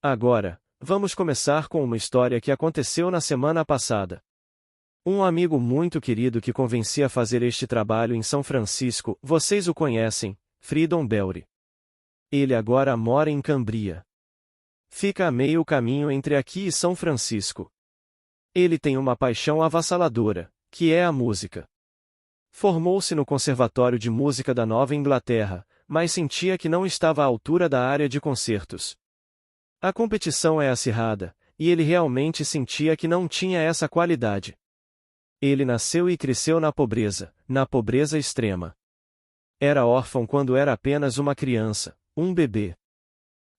Agora, vamos começar com uma história que aconteceu na semana passada. Um amigo muito querido que convenci a fazer este trabalho em São Francisco, vocês o conhecem, Freedom Belry. Ele agora mora em Cambria. Fica a meio caminho entre aqui e São Francisco. Ele tem uma paixão avassaladora, que é a música. Formou-se no Conservatório de Música da Nova Inglaterra, mas sentia que não estava à altura da área de concertos. A competição é acirrada, e ele realmente sentia que não tinha essa qualidade. Ele nasceu e cresceu na pobreza extrema. Era órfão quando era apenas uma criança, um bebê.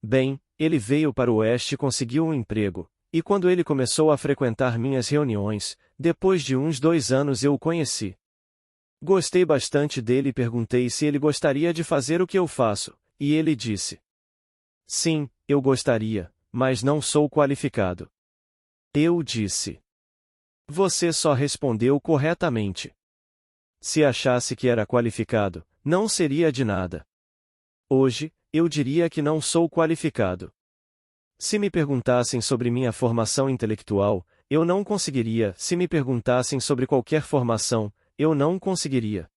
Bem, ele veio para o Oeste e conseguiu um emprego, e quando ele começou a frequentar minhas reuniões, depois de uns 2 anos eu o conheci. Gostei bastante dele e perguntei se ele gostaria de fazer o que eu faço, e ele disse: sim, eu gostaria, mas não sou qualificado. Eu disse: você só respondeu corretamente. Se achasse que era qualificado, não seria de nada. Hoje, eu diria que não sou qualificado. Se me perguntassem sobre minha formação intelectual, eu não conseguiria. Se me perguntassem sobre qualquer formação, eu não conseguiria.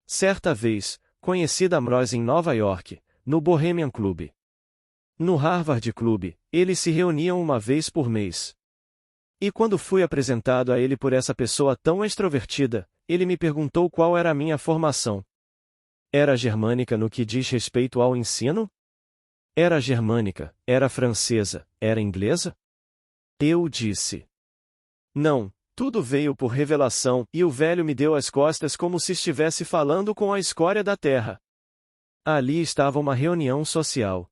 Certa vez, conheci Damrose em Nova York, no Bohemian Club. No Harvard Club, eles se reuniam uma vez por mês. E quando fui apresentado a ele por essa pessoa tão extrovertida, ele me perguntou qual era a minha formação. Era germânica no que diz respeito ao ensino? Era germânica, era francesa, era inglesa? Eu disse: não, tudo veio por revelação, e o velho me deu as costas como se estivesse falando com a escória da terra. Ali estava uma reunião social.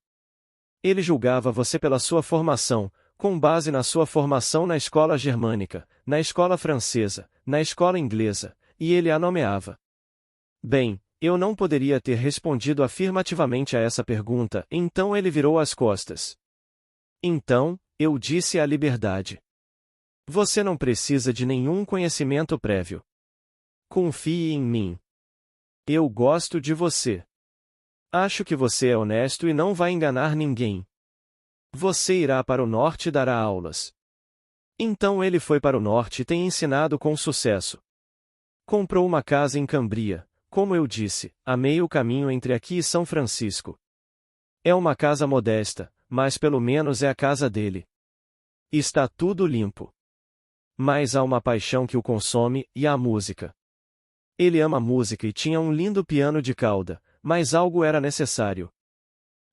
Ele julgava você pela sua formação, com base na sua formação na escola germânica, na escola francesa, na escola inglesa, e ele a nomeava. Bem, eu não poderia ter respondido afirmativamente a essa pergunta, então ele virou as costas. Então, eu disse à liberdade: você não precisa de nenhum conhecimento prévio. Confie em mim. Eu gosto de você. Acho que você é honesto e não vai enganar ninguém. Você irá para o norte e dará aulas. Então ele foi para o norte e tem ensinado com sucesso. Comprou uma casa em Cambria, como eu disse, a meio caminho entre aqui e São Francisco. É uma casa modesta, mas pelo menos é a casa dele. Está tudo limpo. Mas há uma paixão que o consome, e a música. Ele ama música e tinha um lindo piano de cauda, mas algo era necessário.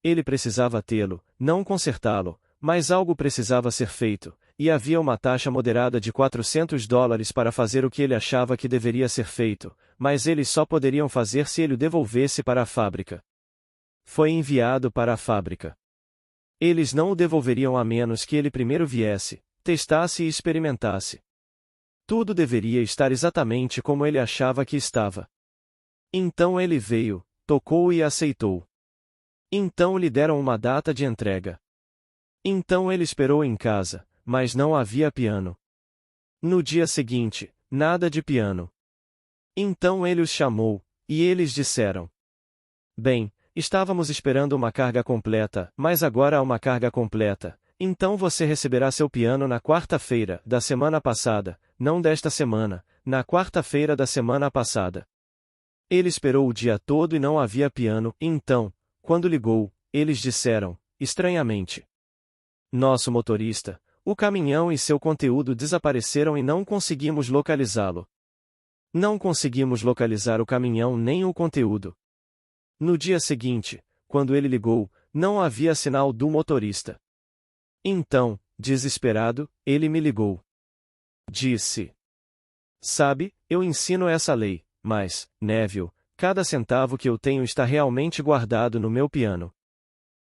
Ele precisava tê-lo, não consertá-lo, mas algo precisava ser feito, e havia uma taxa moderada de $400 para fazer o que ele achava que deveria ser feito, mas eles só poderiam fazer se ele o devolvesse para a fábrica. Foi enviado para a fábrica. Eles não o devolveriam a menos que ele primeiro viesse, testasse e experimentasse. Tudo deveria estar exatamente como ele achava que estava. Então ele veio, tocou e aceitou. Então lhe deram uma data de entrega. Então ele esperou em casa, mas não havia piano. No dia seguinte, nada de piano. Então ele os chamou, e eles disseram: bem, estávamos esperando uma carga completa, mas agora há uma carga completa, então você receberá seu piano na quarta-feira da semana passada, não desta semana, na quarta-feira da semana passada. Ele esperou o dia todo e não havia piano, então, quando ligou, eles disseram, estranhamente: nosso motorista, o caminhão e seu conteúdo desapareceram e não conseguimos localizá-lo. Não conseguimos localizar o caminhão nem o conteúdo. No dia seguinte, quando ele ligou, não havia sinal do motorista. Então, desesperado, ele me ligou. Disse: sabe, eu ensino essa lei, mas, Neville, cada centavo que eu tenho está realmente guardado no meu piano.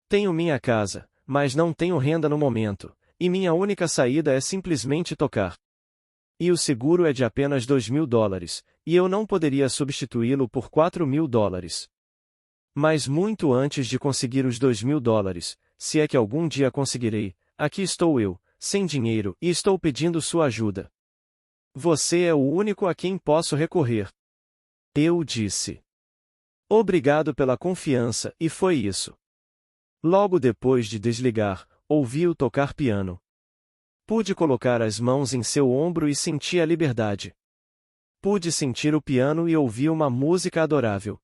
Tenho minha casa, mas não tenho renda no momento, e minha única saída é simplesmente tocar. E o seguro é de apenas $2.000, e eu não poderia substituí-lo por $4.000. Mas muito antes de conseguir os $2.000, se é que algum dia conseguirei, aqui estou eu, sem dinheiro, e estou pedindo sua ajuda. Você é o único a quem posso recorrer. Eu disse: obrigado pela confiança, e foi isso. Logo depois de desligar, ouvi-o tocar piano. Pude colocar as mãos em seu ombro e senti a liberdade. Pude sentir o piano e ouvir uma música adorável.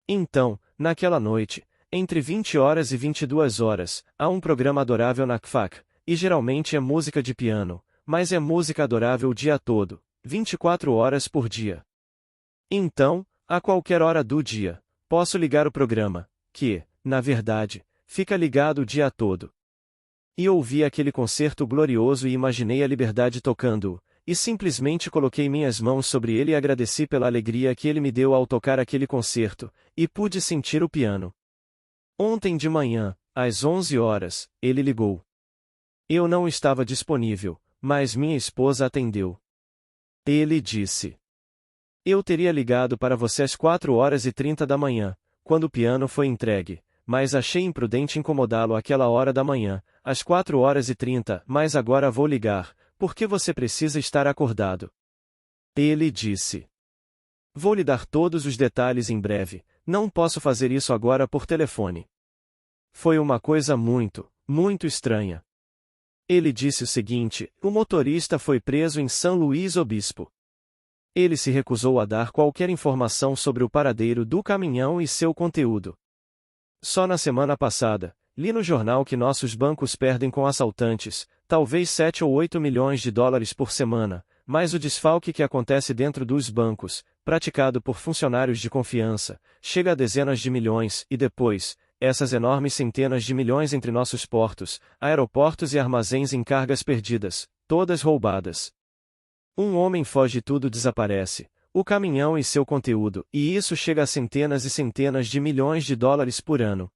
Então, naquela noite, entre 20 horas e 22 horas, há um programa adorável na KFAK, e geralmente é música de piano, mas é música adorável o dia todo, 24 horas por dia. Então, a qualquer hora do dia, posso ligar o programa, que, na verdade, fica ligado o dia todo. E ouvi aquele concerto glorioso e imaginei a liberdade tocando-o, e simplesmente coloquei minhas mãos sobre ele e agradeci pela alegria que ele me deu ao tocar aquele concerto, e pude sentir o piano. Ontem de manhã, às 11 horas, ele ligou. Eu não estava disponível, mas minha esposa atendeu. Ele disse: eu teria ligado para você às 4h30 da manhã, quando o piano foi entregue, mas achei imprudente incomodá-lo àquela hora da manhã, às 4h30, mas agora vou ligar, porque você precisa estar acordado. Ele disse: vou lhe dar todos os detalhes em breve, não posso fazer isso agora por telefone. Foi uma coisa muito, muito estranha. Ele disse o seguinte: o motorista foi preso em São Luís Obispo. Ele se recusou a dar qualquer informação sobre o paradeiro do caminhão e seu conteúdo. Só na semana passada, li no jornal que nossos bancos perdem com assaltantes, talvez 7 ou 8 milhões de dólares por semana, mas o desfalque que acontece dentro dos bancos, praticado por funcionários de confiança, chega a dezenas de milhões, e depois, essas enormes centenas de milhões entre nossos portos, aeroportos e armazéns em cargas perdidas, todas roubadas. Um homem foge e tudo desaparece, o caminhão e seu conteúdo, e isso chega a centenas e centenas de milhões de dólares por ano.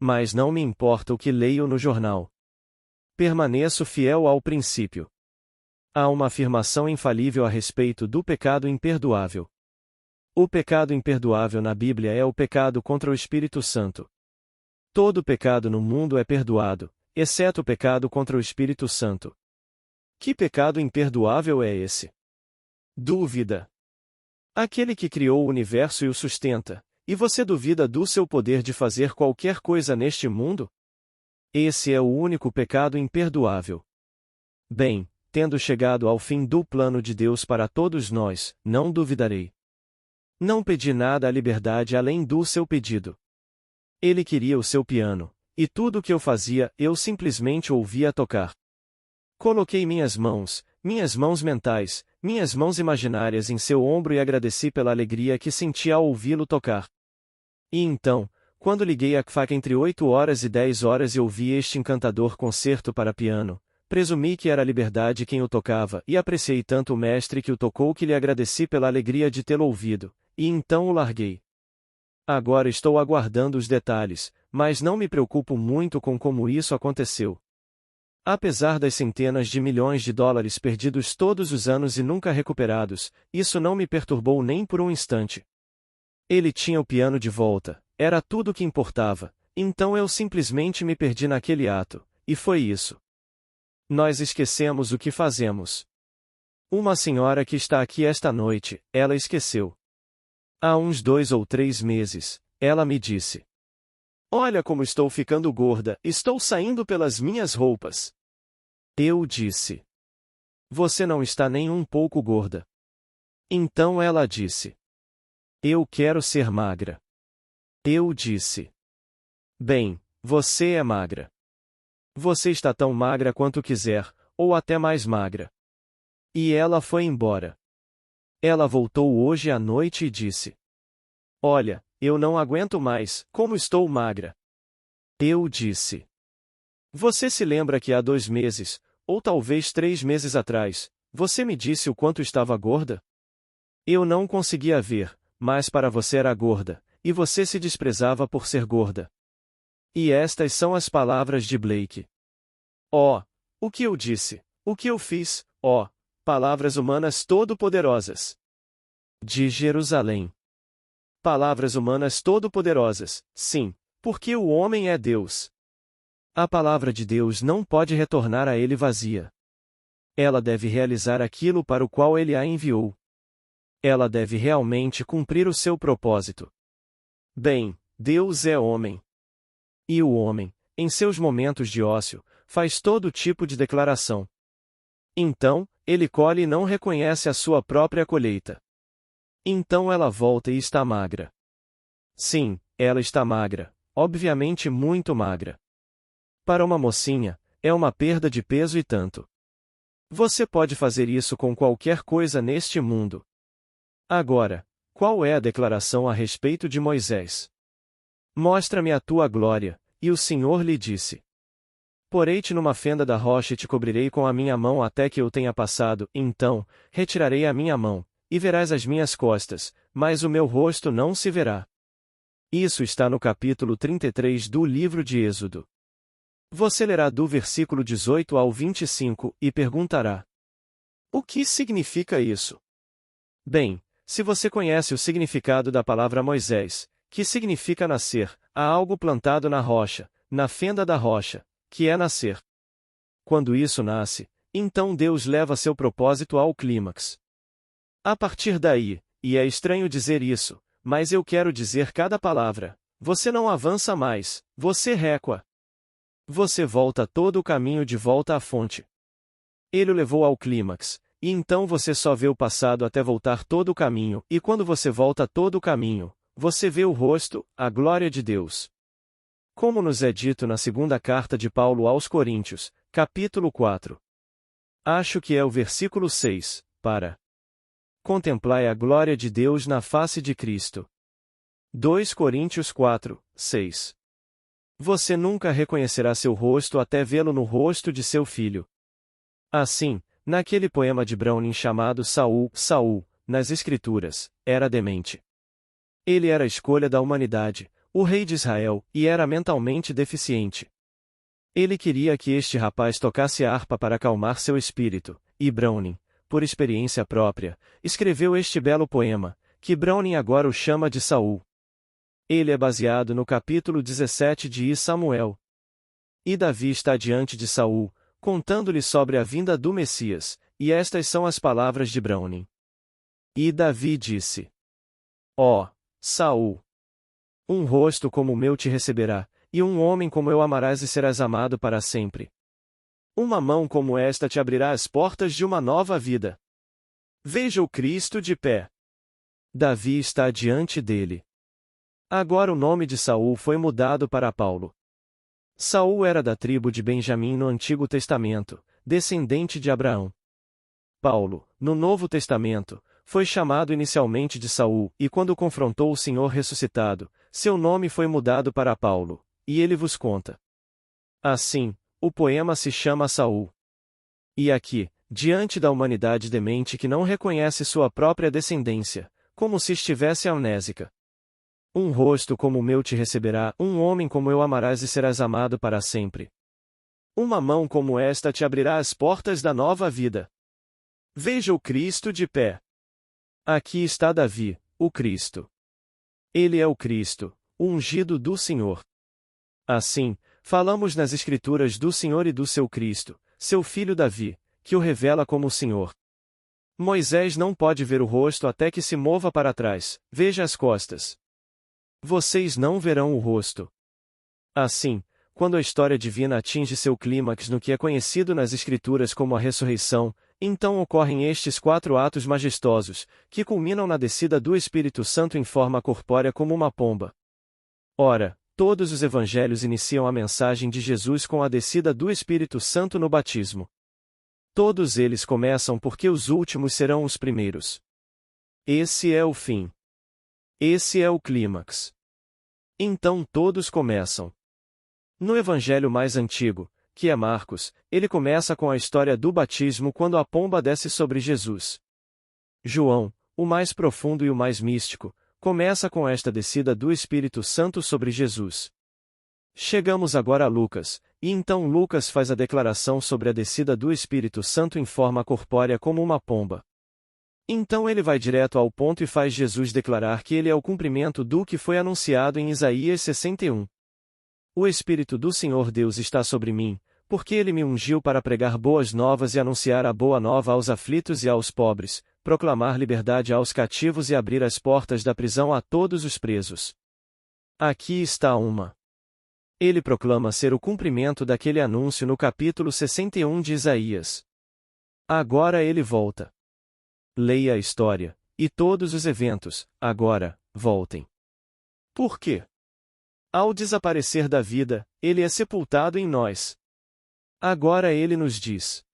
Mas não me importa o que leio no jornal. Permaneço fiel ao princípio. Há uma afirmação infalível a respeito do pecado imperdoável. O pecado imperdoável na Bíblia é o pecado contra o Espírito Santo. Todo pecado no mundo é perdoado, exceto o pecado contra o Espírito Santo. Que pecado imperdoável é esse? Dúvida. Aquele que criou o universo e o sustenta, e você duvida do seu poder de fazer qualquer coisa neste mundo? Esse é o único pecado imperdoável. Bem, tendo chegado ao fim do plano de Deus para todos nós, não duvidarei. Não pedi nada à liberdade além do seu pedido. Ele queria o seu piano, e tudo o que eu fazia, eu simplesmente ouvia tocar. Coloquei minhas mãos mentais, minhas mãos imaginárias em seu ombro e agradeci pela alegria que senti ao ouvi-lo tocar. E então, quando liguei a KFAK entre 8 horas e 10 horas e ouvi este encantador concerto para piano, presumi que era a liberdade quem o tocava e apreciei tanto o mestre que o tocou que lhe agradeci pela alegria de tê-lo ouvido, e então o larguei. Agora estou aguardando os detalhes, mas não me preocupo muito com como isso aconteceu. Apesar das centenas de milhões de dólares perdidos todos os anos e nunca recuperados, isso não me perturbou nem por um instante. Ele tinha o piano de volta, era tudo o que importava, então eu simplesmente me perdi naquele ato, e foi isso. Nós esquecemos o que fazemos. Uma senhora que está aqui esta noite, ela esqueceu. Há uns 2 ou 3 meses, ela me disse: olha como estou ficando gorda, estou saindo pelas minhas roupas. Eu disse: você não está nem um pouco gorda. Então ela disse: eu quero ser magra. Eu disse: bem, você é magra. Você está tão magra quanto quiser, ou até mais magra. E ela foi embora. Ela voltou hoje à noite e disse: olha, eu não aguento mais, como estou magra. Eu disse: você se lembra que há 2 meses, ou talvez 3 meses atrás, você me disse o quanto estava gorda? Eu não conseguia ver, mas para você era gorda, e você se desprezava por ser gorda. E estas são as palavras de Blake. Oh, o que eu disse, o que eu fiz, oh, palavras humanas todo-poderosas. De Jerusalém. Palavras humanas todo-poderosas, sim, porque o homem é Deus. A palavra de Deus não pode retornar a ele vazia. Ela deve realizar aquilo para o qual ele a enviou. Ela deve realmente cumprir o seu propósito. Bem, Deus é homem. E o homem, em seus momentos de ócio, faz todo tipo de declaração. Então, ele colhe e não reconhece a sua própria colheita. Então ela volta e está magra. Sim, ela está magra, obviamente muito magra. Para uma mocinha, é uma perda de peso e tanto. Você pode fazer isso com qualquer coisa neste mundo. Agora, qual é a declaração a respeito de Moisés? Mostra-me a tua glória, e o Senhor lhe disse. Porei-te numa fenda da rocha e te cobrirei com a minha mão até que eu tenha passado, então, retirarei a minha mão, e verás as minhas costas, mas o meu rosto não se verá. Isso está no capítulo 33 do livro de Êxodo. Você lerá do versículo 18 ao 25 e perguntará: o que significa isso? Bem, se você conhece o significado da palavra Moisés, que significa nascer, há algo plantado na rocha, na fenda da rocha, que é nascer. Quando isso nasce, então Deus leva seu propósito ao clímax. A partir daí, e é estranho dizer isso, mas eu quero dizer cada palavra, você não avança mais, você recua. Você volta todo o caminho de volta à fonte. Ele o levou ao clímax, e então você só vê o passado até voltar todo o caminho, e quando você volta todo o caminho, você vê o rosto, a glória de Deus. Como nos é dito na segunda carta de Paulo aos Coríntios, capítulo 4. Acho que é o versículo 6, para contemplai a glória de Deus na face de Cristo. 2 Coríntios 4, 6. Você nunca reconhecerá seu rosto até vê-lo no rosto de seu filho. Assim, naquele poema de Browning chamado Saul, Saul, nas Escrituras, era demente. Ele era a escolha da humanidade, o rei de Israel, e era mentalmente deficiente. Ele queria que este rapaz tocasse a harpa para acalmar seu espírito, e Browning, por experiência própria, escreveu este belo poema, que Browning agora o chama de Saul. Ele é baseado no capítulo 17 de Samuel. E Davi está diante de Saul, contando-lhe sobre a vinda do Messias, e estas são as palavras de Browning. E Davi disse: ó, Saul! Um rosto como o meu te receberá, e um homem como eu amarás e serás amado para sempre. Uma mão como esta te abrirá as portas de uma nova vida. Veja o Cristo de pé. Davi está diante dele. Agora o nome de Saul foi mudado para Paulo. Saul era da tribo de Benjamim no Antigo Testamento, descendente de Abraão. Paulo, no Novo Testamento, foi chamado inicialmente de Saul, e quando confrontou o Senhor ressuscitado, seu nome foi mudado para Paulo, e ele vos conta. Assim, o poema se chama Saul. E aqui, diante da humanidade demente que não reconhece sua própria descendência, como se estivesse amnésica. Um rosto como o meu te receberá, um homem como eu amarás e serás amado para sempre. Uma mão como esta te abrirá as portas da nova vida. Veja o Cristo de pé. Aqui está Davi, o Cristo. Ele é o Cristo, o ungido do Senhor. Assim, falamos nas Escrituras do Senhor e do seu Cristo, seu filho Davi, que o revela como o Senhor. Moisés não pode ver o rosto até que se mova para trás, veja as costas. Vocês não verão o rosto. Assim, quando a história divina atinge seu clímax no que é conhecido nas Escrituras como a ressurreição, então ocorrem estes 4 atos majestosos, que culminam na descida do Espírito Santo em forma corpórea como uma pomba. Ora, todos os evangelhos iniciam a mensagem de Jesus com a descida do Espírito Santo no batismo. Todos eles começam porque os últimos serão os primeiros. Esse é o fim. Esse é o clímax. Então todos começam. No evangelho mais antigo, que é Marcos, ele começa com a história do batismo quando a pomba desce sobre Jesus. João, o mais profundo e o mais místico, começa com esta descida do Espírito Santo sobre Jesus. Chegamos agora a Lucas, e então Lucas faz a declaração sobre a descida do Espírito Santo em forma corpórea como uma pomba. Então ele vai direto ao ponto e faz Jesus declarar que ele é o cumprimento do que foi anunciado em Isaías 61. O Espírito do Senhor Deus está sobre mim, porque ele me ungiu para pregar boas novas e anunciar a boa nova aos aflitos e aos pobres, proclamar liberdade aos cativos e abrir as portas da prisão a todos os presos. Aqui está uma Ele proclama ser o cumprimento daquele anúncio no capítulo 61 de Isaías. Agora ele volta. Leia a história, e todos os eventos, agora, voltem. Por quê? Ao desaparecer da vida, ele é sepultado em nós. Agora ele nos diz: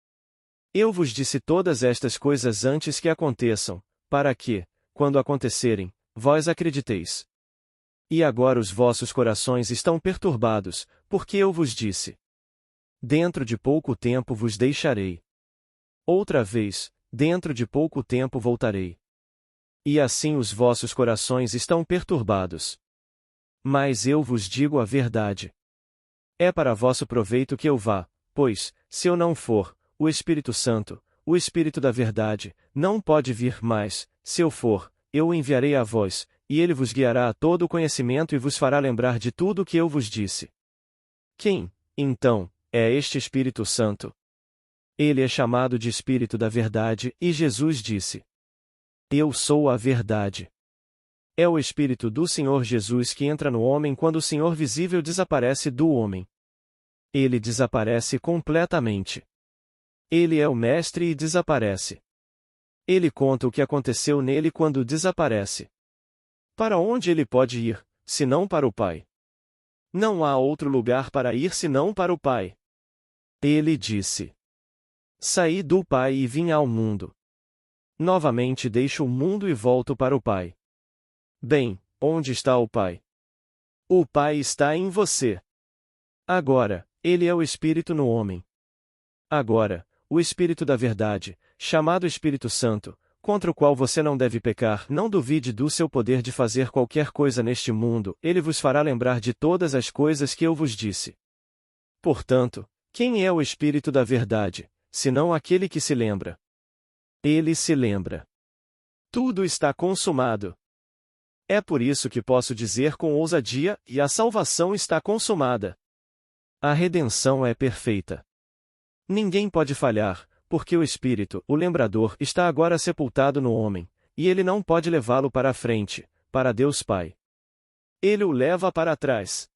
Eu vos disse todas estas coisas antes que aconteçam, para que, quando acontecerem, vós acrediteis. E agora os vossos corações estão perturbados, porque eu vos disse: Dentro de pouco tempo vos deixarei. Outra vez, dentro de pouco tempo voltarei. E assim os vossos corações estão perturbados. Mas eu vos digo a verdade. É para vosso proveito que eu vá, pois, se eu não for, o Espírito Santo, o Espírito da verdade, não pode vir mais. Se eu for, eu o enviarei a vós, e ele vos guiará a todo o conhecimento e vos fará lembrar de tudo o que eu vos disse. Quem, então, é este Espírito Santo? Ele é chamado de Espírito da Verdade, e Jesus disse: Eu sou a verdade. É o Espírito do Senhor Jesus que entra no homem quando o Senhor visível desaparece do homem. Ele desaparece completamente. Ele é o Mestre e desaparece. Ele conta o que aconteceu nele quando desaparece. Para onde ele pode ir, senão para o Pai? Não há outro lugar para ir senão para o Pai. Ele disse: Saí do Pai e vim ao mundo. Novamente deixo o mundo e volto para o Pai. Bem, onde está o Pai? O Pai está em você. Agora, ele é o Espírito no homem. Agora, o Espírito da Verdade, chamado Espírito Santo, contra o qual você não deve pecar, não duvide do seu poder de fazer qualquer coisa neste mundo, ele vos fará lembrar de todas as coisas que eu vos disse. Portanto, quem é o Espírito da Verdade, senão aquele que se lembra? Ele se lembra. Tudo está consumado. É por isso que posso dizer com ousadia, e a salvação está consumada. A redenção é perfeita. Ninguém pode falhar, porque o Espírito, o lembrador, está agora sepultado no homem, e ele não pode levá-lo para a frente, para Deus Pai. Ele o leva para trás.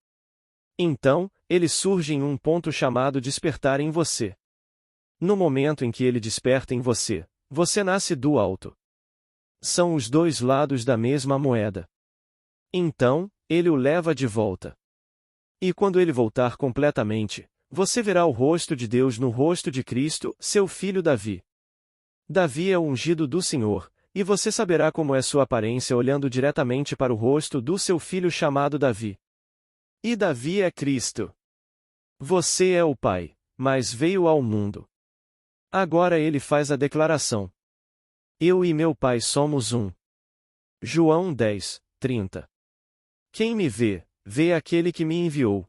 Então, ele surge em um ponto chamado despertar em você. No momento em que ele desperta em você, você nasce do alto. São os dois lados da mesma moeda. Então, ele o leva de volta. E quando ele voltar completamente, você verá o rosto de Deus no rosto de Cristo, seu filho Davi. Davi é o ungido do Senhor, e você saberá como é sua aparência olhando diretamente para o rosto do seu filho chamado Davi. E Davi é Cristo. Você é o Pai, mas veio ao mundo. Agora ele faz a declaração: Eu e meu Pai somos um. João 10, 30. Quem me vê, vê aquele que me enviou.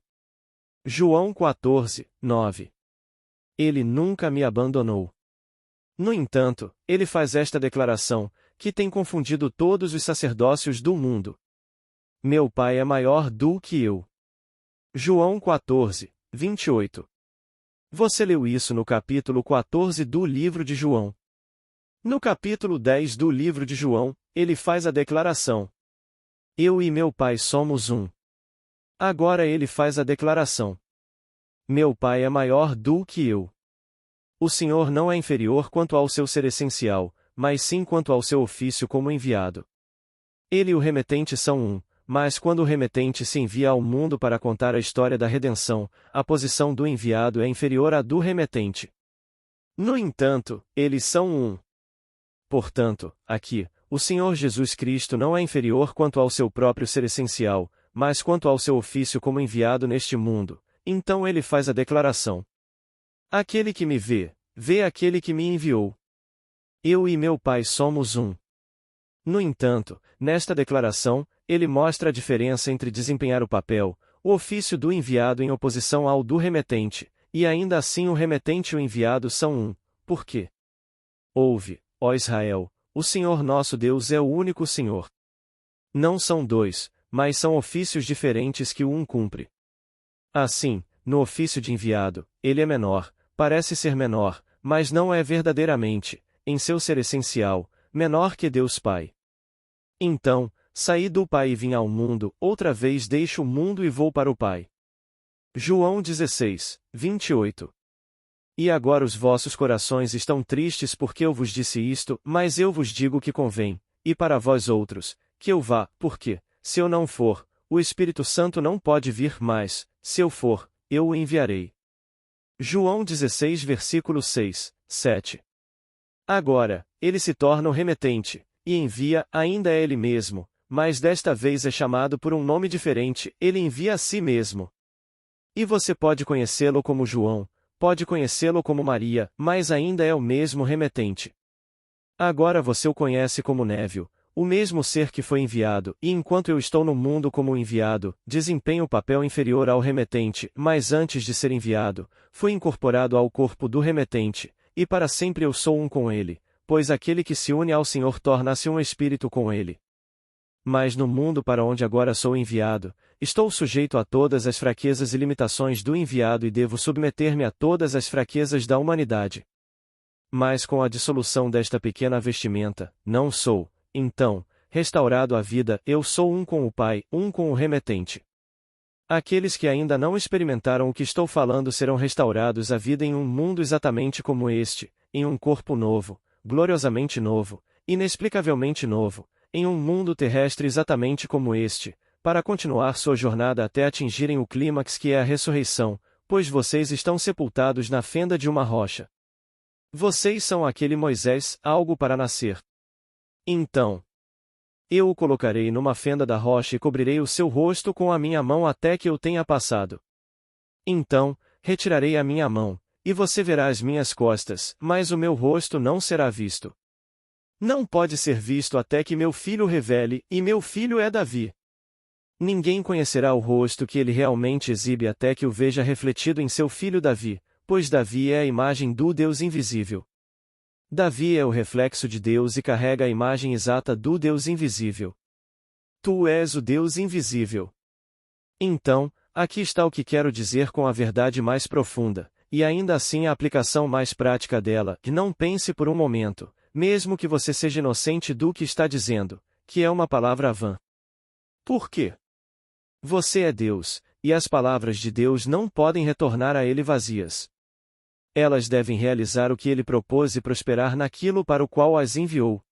João 14, 9. Ele nunca me abandonou. No entanto, ele faz esta declaração, que tem confundido todos os sacerdócios do mundo. Meu Pai é maior do que eu. João 14, 28. Você leu isso no capítulo 14 do livro de João. No capítulo 10 do livro de João, ele faz a declaração: Eu e meu Pai somos um. Agora ele faz a declaração: Meu Pai é maior do que eu. O Senhor não é inferior quanto ao seu ser essencial, mas sim quanto ao seu ofício como enviado. Ele e o remetente são um, mas quando o remetente se envia ao mundo para contar a história da redenção, a posição do enviado é inferior à do remetente. No entanto, eles são um. Portanto, aqui, o Senhor Jesus Cristo não é inferior quanto ao seu próprio ser essencial, mas quanto ao seu ofício como enviado neste mundo. Então ele faz a declaração: Aquele que me vê, vê aquele que me enviou. Eu e meu Pai somos um. No entanto, nesta declaração, ele mostra a diferença entre desempenhar o papel, o ofício do enviado em oposição ao do remetente, e ainda assim o remetente e o enviado são um. Por quê? Ouve, ó Israel, o Senhor nosso Deus é o único Senhor. Não são dois, mas são ofícios diferentes que o um cumpre. Assim, no ofício de enviado, ele é menor, parece ser menor, mas não é verdadeiramente, em seu ser essencial, menor que Deus Pai. Então, saí do Pai e vim ao mundo, outra vez deixo o mundo e vou para o Pai. João 16, 28. E agora os vossos corações estão tristes porque eu vos disse isto, mas eu vos digo que convém, e para vós outros, que eu vá, porque, se eu não for, o Espírito Santo não pode vir mais, se eu for, eu o enviarei. João 16 versículo 6, 7. Agora, ele se torna o remetente, e envia, ainda é ele mesmo, mas desta vez é chamado por um nome diferente, ele envia a si mesmo. E você pode conhecê-lo como João, pode conhecê-lo como Maria, mas ainda é o mesmo remetente. Agora você o conhece como Névio, o mesmo ser que foi enviado, e enquanto eu estou no mundo como enviado, desempenho o papel inferior ao remetente, mas antes de ser enviado, fui incorporado ao corpo do remetente, e para sempre eu sou um com ele, pois aquele que se une ao Senhor torna-se um espírito com ele. Mas no mundo para onde agora sou enviado, estou sujeito a todas as fraquezas e limitações do enviado e devo submeter-me a todas as fraquezas da humanidade. Mas com a dissolução desta pequena vestimenta, não sou, então, restaurado à vida, eu sou um com o Pai, um com o remetente. Aqueles que ainda não experimentaram o que estou falando serão restaurados à vida em um mundo exatamente como este, em um corpo novo, gloriosamente novo, inexplicavelmente novo, em um mundo terrestre exatamente como este, para continuar sua jornada até atingirem o clímax que é a ressurreição, pois vocês estão sepultados na fenda de uma rocha. Vocês são aquele Moisés, algo para nascer. Então, eu o colocarei numa fenda da rocha e cobrirei o seu rosto com a minha mão até que eu tenha passado. Então, retirarei a minha mão, e você verá as minhas costas, mas o meu rosto não será visto. Não pode ser visto até que meu filho revele, e meu filho é Davi. Ninguém conhecerá o rosto que ele realmente exibe até que o veja refletido em seu filho Davi, pois Davi é a imagem do Deus invisível. Davi é o reflexo de Deus e carrega a imagem exata do Deus invisível. Tu és o Deus invisível. Então, aqui está o que quero dizer com a verdade mais profunda, e ainda assim a aplicação mais prática dela, e não pense por um momento, mesmo que você seja inocente do que está dizendo, que é uma palavra vã. Por quê? Você é Deus, e as palavras de Deus não podem retornar a Ele vazias. Elas devem realizar o que ele propôs e prosperar naquilo para o qual as enviou.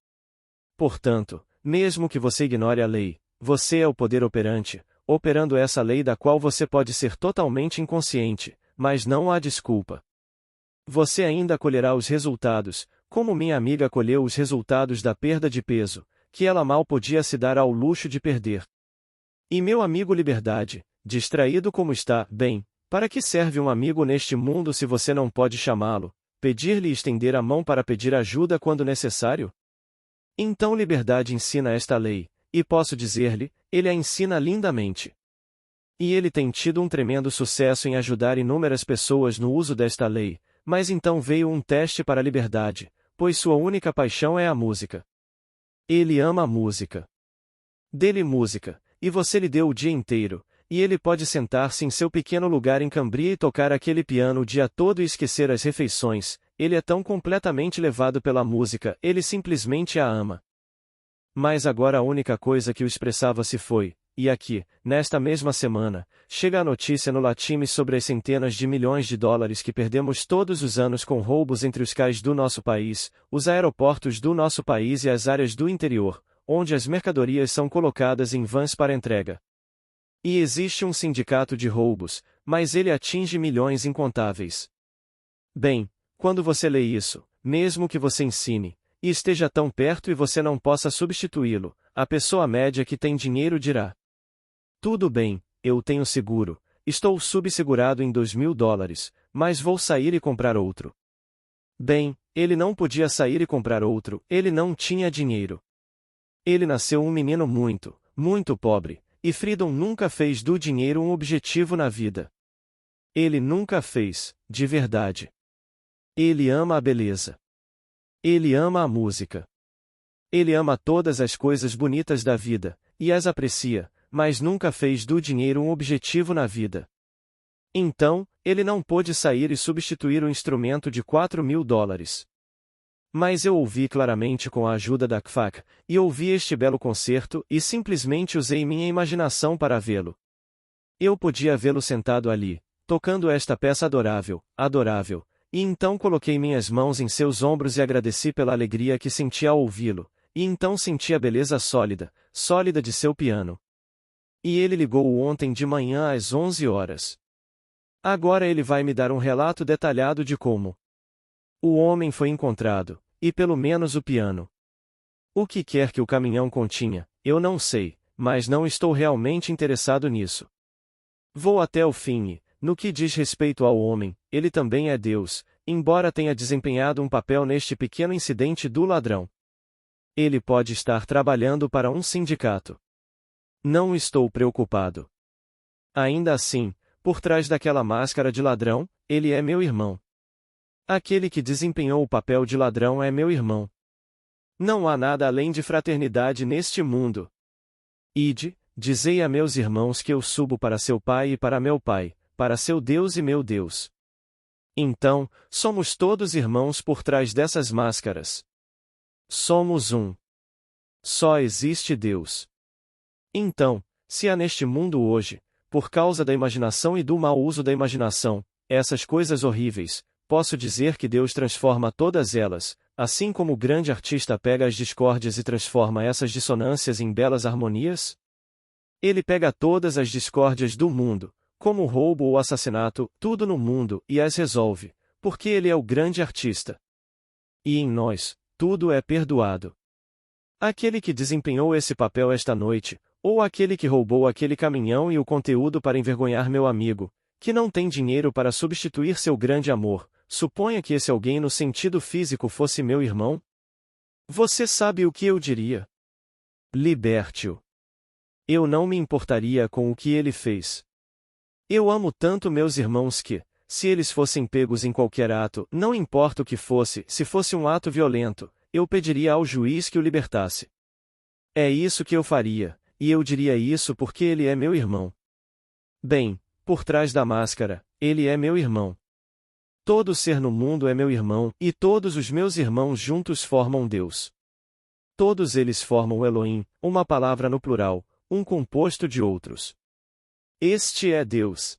Portanto, mesmo que você ignore a lei, você é o poder operante, operando essa lei da qual você pode ser totalmente inconsciente, mas não há desculpa. Você ainda colherá os resultados, como minha amiga colheu os resultados da perda de peso, que ela mal podia se dar ao luxo de perder. E meu amigo Liberdade, distraído como está, bem, para que serve um amigo neste mundo se você não pode chamá-lo, pedir-lhe e estender a mão para pedir ajuda quando necessário? Então Liberdade ensina esta lei, e posso dizer-lhe, ele a ensina lindamente. E ele tem tido um tremendo sucesso em ajudar inúmeras pessoas no uso desta lei, mas então veio um teste para a Liberdade, pois sua única paixão é a música. Ele ama a música. Dê-lhe música, e você lhe deu o dia inteiro, e ele pode sentar-se em seu pequeno lugar em Cambria e tocar aquele piano o dia todo e esquecer as refeições, ele é tão completamente levado pela música, ele simplesmente a ama. Mas agora a única coisa que o expressava se foi, e aqui, nesta mesma semana, chega a notícia no Latime sobre as centenas de milhões de dólares que perdemos todos os anos com roubos entre os cais do nosso país, os aeroportos do nosso país e as áreas do interior, onde as mercadorias são colocadas em vans para entrega. E existe um sindicato de roubos, mas ele atinge milhões incontáveis. Bem, quando você lê isso, mesmo que você ensine, e esteja tão perto e você não possa substituí-lo, a pessoa média que tem dinheiro dirá: tudo bem, eu tenho seguro, estou subsegurado em $2.000, mas vou sair e comprar outro. Bem, ele não podia sair e comprar outro, ele não tinha dinheiro. Ele nasceu um menino muito, muito pobre. E Freedom nunca fez do dinheiro um objetivo na vida. Ele nunca fez, de verdade. Ele ama a beleza. Ele ama a música. Ele ama todas as coisas bonitas da vida, e as aprecia, mas nunca fez do dinheiro um objetivo na vida. Então, ele não pôde sair e substituir o instrumento de $4.000. Mas eu ouvi claramente com a ajuda da KFAK, e ouvi este belo concerto, e simplesmente usei minha imaginação para vê-lo. Eu podia vê-lo sentado ali, tocando esta peça adorável, adorável, e então coloquei minhas mãos em seus ombros e agradeci pela alegria que senti ao ouvi-lo, e então senti a beleza sólida, sólida de seu piano. E ele ligou-o ontem de manhã às 11 horas. Agora ele vai me dar um relato detalhado de como o homem foi encontrado, e pelo menos o piano. O que quer que o caminhão continha, eu não sei, mas não estou realmente interessado nisso. Vou até o fim e, no que diz respeito ao homem, ele também é Deus, embora tenha desempenhado um papel neste pequeno incidente do ladrão. Ele pode estar trabalhando para um sindicato. Não estou preocupado. Ainda assim, por trás daquela máscara de ladrão, ele é meu irmão. Aquele que desempenhou o papel de ladrão é meu irmão. Não há nada além de fraternidade neste mundo. Ide, dizei a meus irmãos que eu subo para seu pai e para meu pai, para seu Deus e meu Deus. Então, somos todos irmãos por trás dessas máscaras. Somos um. Só existe Deus. Então, se há neste mundo hoje, por causa da imaginação e do mau uso da imaginação, essas coisas horríveis, posso dizer que Deus transforma todas elas, assim como o grande artista pega as discórdias e transforma essas dissonâncias em belas harmonias? Ele pega todas as discórdias do mundo, como o roubo ou o assassinato, tudo no mundo, e as resolve, porque ele é o grande artista. E em nós, tudo é perdoado. Aquele que desempenhou esse papel esta noite, ou aquele que roubou aquele caminhão e o conteúdo para envergonhar meu amigo, que não tem dinheiro para substituir seu grande amor, suponha que esse alguém no sentido físico fosse meu irmão? Você sabe o que eu diria? Liberte-o. Eu não me importaria com o que ele fez. Eu amo tanto meus irmãos que, se eles fossem pegos em qualquer ato, não importa o que fosse, se fosse um ato violento, eu pediria ao juiz que o libertasse. É isso que eu faria, e eu diria isso porque ele é meu irmão. Bem, por trás da máscara, ele é meu irmão. Todo ser no mundo é meu irmão, e todos os meus irmãos juntos formam Deus. Todos eles formam Elohim, uma palavra no plural, um composto de outros. Este é Deus.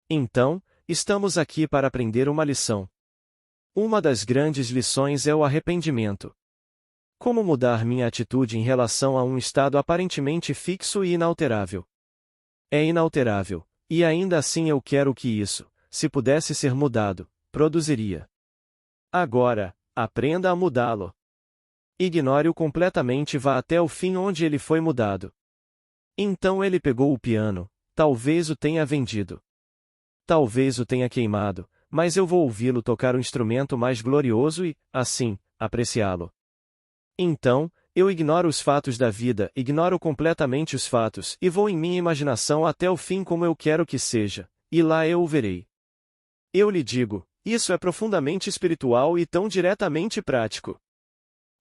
Então, estamos aqui para aprender uma lição. Uma das grandes lições é o arrependimento. Como mudar minha atitude em relação a um estado aparentemente fixo e inalterável? É inalterável, e ainda assim eu quero que isso, se pudesse ser mudado, produziria. Agora, aprenda a mudá-lo. Ignore-o completamente e vá até o fim onde ele foi mudado. Então ele pegou o piano, talvez o tenha vendido. Talvez o tenha queimado, mas eu vou ouvi-lo tocar o instrumento mais glorioso e, assim, apreciá-lo. Então, eu ignoro os fatos da vida, ignoro completamente os fatos, e vou em minha imaginação até o fim como eu quero que seja, e lá eu o verei. Eu lhe digo, isso é profundamente espiritual e tão diretamente prático.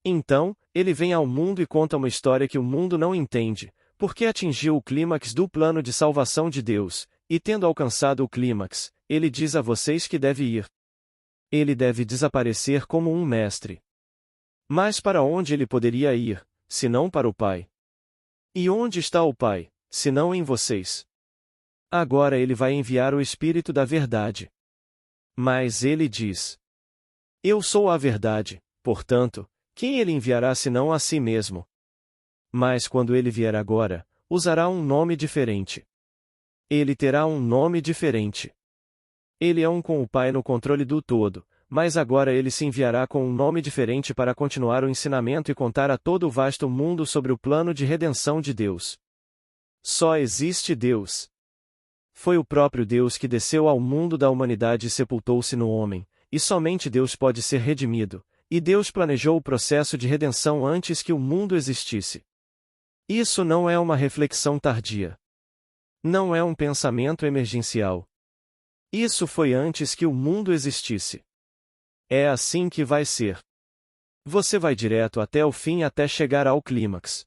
Então, ele vem ao mundo e conta uma história que o mundo não entende, porque atingiu o clímax do plano de salvação de Deus, e tendo alcançado o clímax, ele diz a vocês que deve ir. Ele deve desaparecer como um mestre. Mas para onde ele poderia ir, se não para o Pai? E onde está o Pai, se não em vocês? Agora ele vai enviar o Espírito da Verdade. Mas ele diz: Eu sou a verdade, portanto, quem ele enviará senão a si mesmo? Mas quando ele vier agora, usará um nome diferente. Ele terá um nome diferente. Ele é um com o Pai no controle do todo, mas agora ele se enviará com um nome diferente para continuar o ensinamento e contar a todo o vasto mundo sobre o plano de redenção de Deus. Só existe Deus. Foi o próprio Deus que desceu ao mundo da humanidade e sepultou-se no homem, e somente Deus pode ser redimido, e Deus planejou o processo de redenção antes que o mundo existisse. Isso não é uma reflexão tardia. Não é um pensamento emergencial. Isso foi antes que o mundo existisse. É assim que vai ser. Você vai direto até o fim até chegar ao clímax.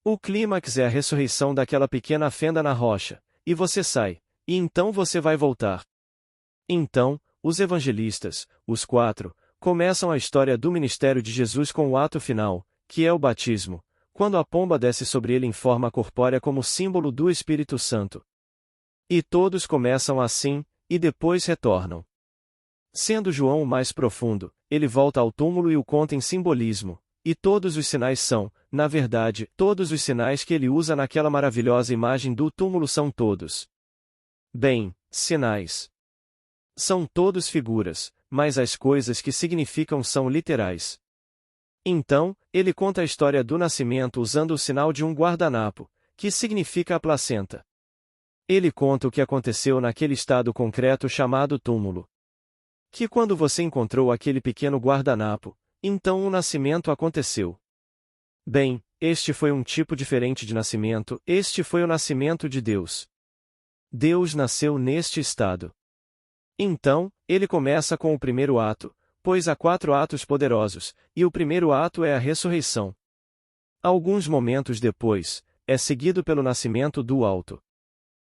O clímax é a ressurreição daquela pequena fenda na rocha, e você sai, e então você vai voltar. Então, os evangelistas, os 4, começam a história do ministério de Jesus com o ato final, que é o batismo, quando a pomba desce sobre ele em forma corpórea como símbolo do Espírito Santo. E todos começam assim, e depois retornam. Sendo João o mais profundo, ele volta ao túmulo e o conta em simbolismo, e todos os sinais são, na verdade, todos os sinais que ele usa naquela maravilhosa imagem do túmulo são todos. Bem, sinais. São todos figuras, mas as coisas que significam são literais. Então, ele conta a história do nascimento usando o sinal de um guardanapo, que significa a placenta. Ele conta o que aconteceu naquele estado concreto chamado túmulo. Que quando você encontrou aquele pequeno guardanapo, então o nascimento aconteceu. Bem, este foi um tipo diferente de nascimento, este foi o nascimento de Deus. Deus nasceu neste estado. Então, ele começa com o primeiro ato, pois há 4 atos poderosos, e o primeiro ato é a ressurreição. Alguns momentos depois, é seguido pelo nascimento do alto.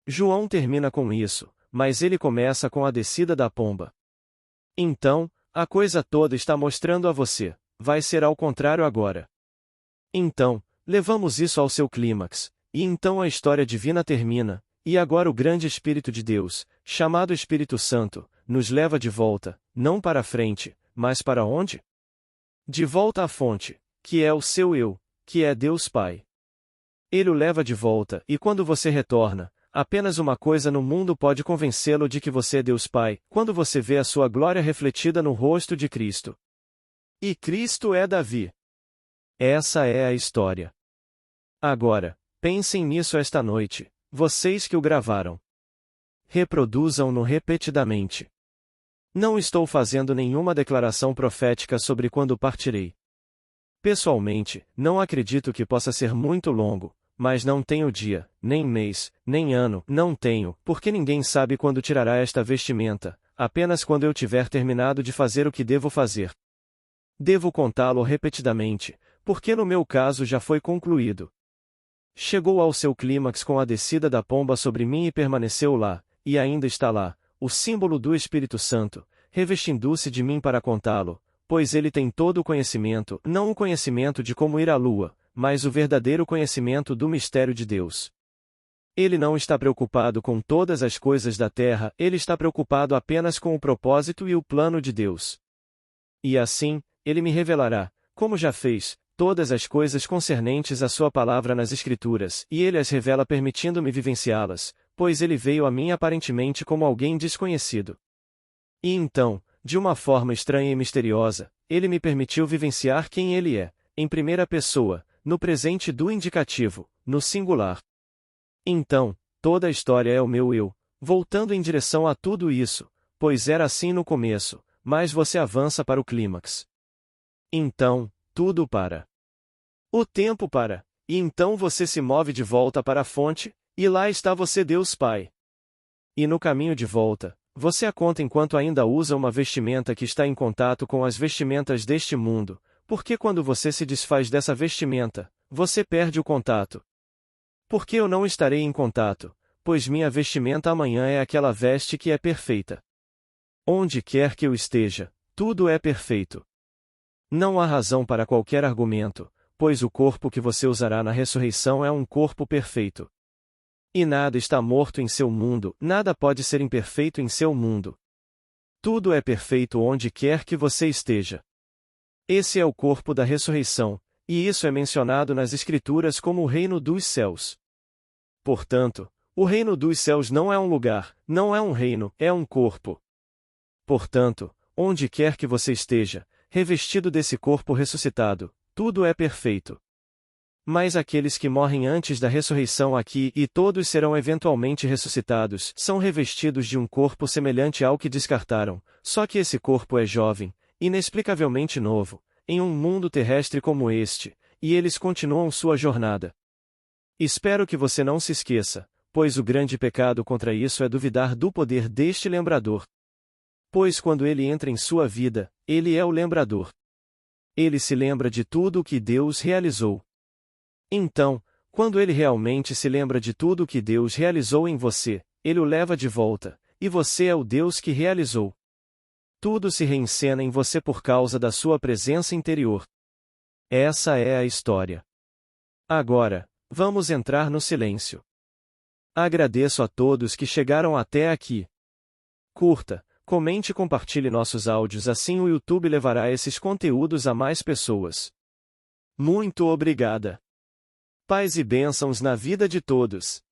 João termina com isso, mas ele começa com a descida da pomba. Então, a coisa toda está mostrando a você, vai ser ao contrário agora. Então, levamos isso ao seu clímax, e então a história divina termina, e agora o grande Espírito de Deus, chamado Espírito Santo, nos leva de volta, não para frente, mas para onde? De volta à fonte, que é o seu eu, que é Deus Pai. Ele o leva de volta, e quando você retorna, apenas uma coisa no mundo pode convencê-lo de que você é Deus Pai, quando você vê a sua glória refletida no rosto de Cristo. E Cristo é Davi. Essa é a história. Agora, pensem nisso esta noite, vocês que o gravaram. Reproduzam-no repetidamente. Não estou fazendo nenhuma declaração profética sobre quando partirei. Pessoalmente, não acredito que possa ser muito longo, mas não tenho dia, nem mês, nem ano, não tenho, porque ninguém sabe quando tirará esta vestimenta, apenas quando eu tiver terminado de fazer o que devo fazer. Devo contá-lo repetidamente, porque no meu caso já foi concluído. Chegou ao seu clímax com a descida da pomba sobre mim e permaneceu lá, e ainda está lá, o símbolo do Espírito Santo, revestindo-se de mim para contá-lo, pois ele tem todo o conhecimento, não o conhecimento de como ir à lua, mas o verdadeiro conhecimento do mistério de Deus. Ele não está preocupado com todas as coisas da terra, ele está preocupado apenas com o propósito e o plano de Deus. E assim, ele me revelará, como já fez, todas as coisas concernentes à sua palavra nas Escrituras, e ele as revela permitindo-me vivenciá-las, pois ele veio a mim aparentemente como alguém desconhecido. E então, de uma forma estranha e misteriosa, ele me permitiu vivenciar quem ele é, em primeira pessoa, no presente do indicativo, no singular. Então, toda a história é o meu eu, voltando em direção a tudo isso, pois era assim no começo, mas você avança para o clímax. Então, tudo para. O tempo para, e então você se move de volta para a fonte, e lá está você Deus Pai. E no caminho de volta, você a conta enquanto ainda usa uma vestimenta que está em contato com as vestimentas deste mundo, porque quando você se desfaz dessa vestimenta, você perde o contato. Porque eu não estarei em contato, pois minha vestimenta amanhã é aquela veste que é perfeita. Onde quer que eu esteja, tudo é perfeito. Não há razão para qualquer argumento, pois o corpo que você usará na ressurreição é um corpo perfeito. E nada está morto em seu mundo, nada pode ser imperfeito em seu mundo. Tudo é perfeito onde quer que você esteja. Esse é o corpo da ressurreição, e isso é mencionado nas Escrituras como o reino dos céus. Portanto, o reino dos céus não é um lugar, não é um reino, é um corpo. Portanto, onde quer que você esteja, revestido desse corpo ressuscitado, tudo é perfeito. Mas aqueles que morrem antes da ressurreição aqui e todos serão eventualmente ressuscitados, são revestidos de um corpo semelhante ao que descartaram, só que esse corpo é jovem, inexplicavelmente novo, em um mundo terrestre como este, e eles continuam sua jornada. Espero que você não se esqueça, pois o grande pecado contra isso é duvidar do poder deste lembrador. Pois quando ele entra em sua vida, ele é o lembrador. Ele se lembra de tudo o que Deus realizou. Então, quando ele realmente se lembra de tudo o que Deus realizou em você, ele o leva de volta, e você é o Deus que realizou. Tudo se reencena em você por causa da sua presença interior. Essa é a história. Agora, vamos entrar no silêncio. Agradeço a todos que chegaram até aqui. Curta, comente e compartilhe nossos áudios, assim o YouTube levará esses conteúdos a mais pessoas. Muito obrigada. Paz e bênçãos na vida de todos.